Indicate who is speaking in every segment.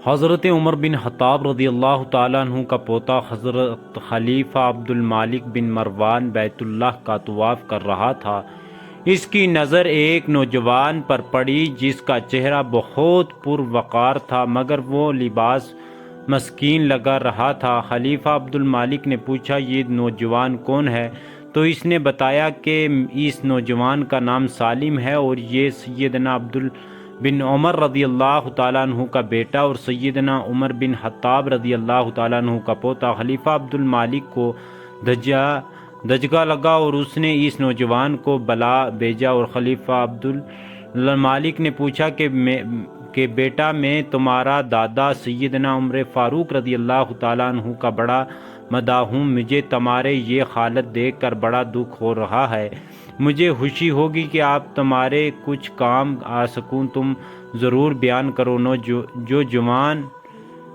Speaker 1: حضرت عمر بن خطاب رضی اللہ تعالیٰ عنہ کا پوتا حضرت خلیفہ عبد المالک بن مروان بیت اللہ کا طواف کر رہا تھا۔ اس کی نظر ایک نوجوان پر پڑی جس کا چہرہ بہت پروقار تھا مگر وہ لباس مسکین لگا رہا تھا۔ خلیفہ عبد المالک نے پوچھا، یہ نوجوان کون ہے؟ تو اس نے بتایا کہ اس نوجوان کا نام سالم ہے اور یہ سیدنا عبد بن عمر رضی اللہ تعالیٰ عنہ کا بیٹا اور سیدنا عمر بن خطاب رضی اللہ تعالیٰ عنہ کا پوتا۔ خلیفہ عبد المالک کو دھچکا لگا اور اس نے اس نوجوان کو بلا بھیجا اور خلیفہ عبد المالک نے پوچھا کہ بیٹا میں تمہارا دادا سیدنا عمر فاروق رضی اللہ تعالیٰ عنہ کا بڑا مداح ہوں، مجھے تمہارے یہ حالت دیکھ کر بڑا دکھ ہو رہا ہے۔ مجھے خوشی ہوگی کہ آپ تمہارے کچھ کام آ سکوں، تم ضرور بیان کرو، جو جوان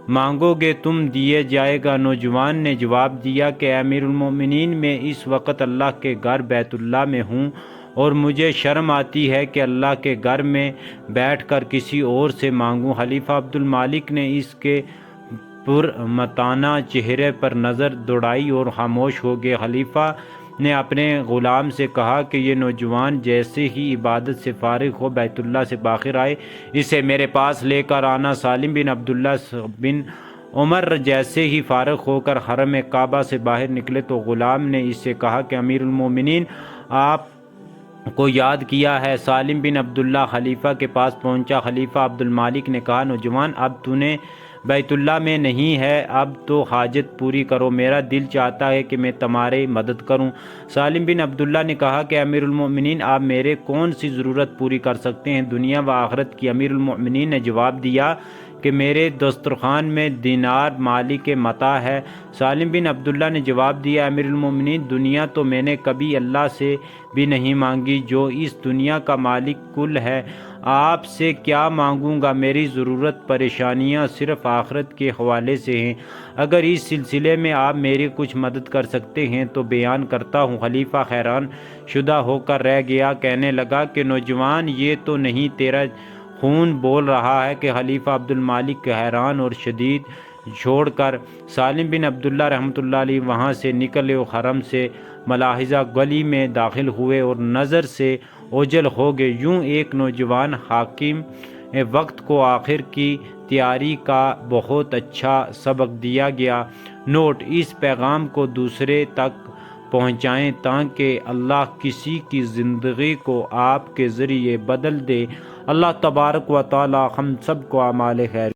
Speaker 1: مانگو گے تم دیے جائے گا۔ نوجوان نے جواب دیا کہ امیر المومنین میں اس وقت اللہ کے گھر بیت اللہ میں ہوں اور مجھے شرم آتی ہے کہ اللہ کے گھر میں بیٹھ کر کسی اور سے مانگوں۔ خلیفہ عبد المالک نے اس کے پرمتانہ چہرے پر نظر دوڑائی اور خاموش ہو گئے۔ خلیفہ نے اپنے غلام سے کہا کہ یہ نوجوان جیسے ہی عبادت سے فارغ ہو بیت اللہ سے باہر آئے اسے میرے پاس لے کر آنا۔ سالم بن عبداللہ بن عمر جیسے ہی فارغ ہو کر حرم کعبہ سے باہر نکلے تو غلام نے اس سے کہا کہ امیر المومنین آپ کو یاد کیا ہے۔ سالم بن عبداللہ خلیفہ کے پاس پہنچا۔ خلیفہ عبد المالک نے کہا، نوجوان اب تو نے بیت اللہ میں نہیں ہے، اب تو حاجت پوری کرو، میرا دل چاہتا ہے کہ میں تمہاری مدد کروں۔ سالم بن عبداللہ نے کہا کہ امیر المومنین آپ میرے کون سی ضرورت پوری کر سکتے ہیں، دنیا و آخرت کی؟ امیر المومنین نے جواب دیا کہ میرے دسترخوان میں دینار مالک متاع ہے۔ سالم بن عبداللہ نے جواب دیا، امیر المومنین دنیا تو میں نے کبھی اللہ سے بھی نہیں مانگی جو اس دنیا کا مالک کل ہے، آپ سے کیا مانگوں گا؟ میری ضرورت پریشانیاں صرف آخرت کے حوالے سے ہیں، اگر اس سلسلے میں آپ میری کچھ مدد کر سکتے ہیں تو بیان کرتا ہوں۔ خلیفہ حیران شدہ ہو کر رہ گیا، کہنے لگا کہ نوجوان یہ تو نہیں تیرا خون بول رہا ہے؟ کہ خلیفہ عبد المالک حیران اور شدید چھوڑ کر سالم بن عبداللہ رحمۃ اللہ علیہ وہاں سے نکلے اور حرم سے ملاحظہ گلی میں داخل ہوئے اور نظر سے اوجھل ہو گئے۔ یوں ایک نوجوان حاکم وقت کو آخر کی تیاری کا بہت اچھا سبق دیا گیا۔ نوٹ: اس پیغام کو دوسرے تک پہنچائیں تاکہ اللہ کسی کی زندگی کو آپ کے ذریعے بدل دے۔ اللہ تبارک و تعالی ہم سب کو اعمال خیر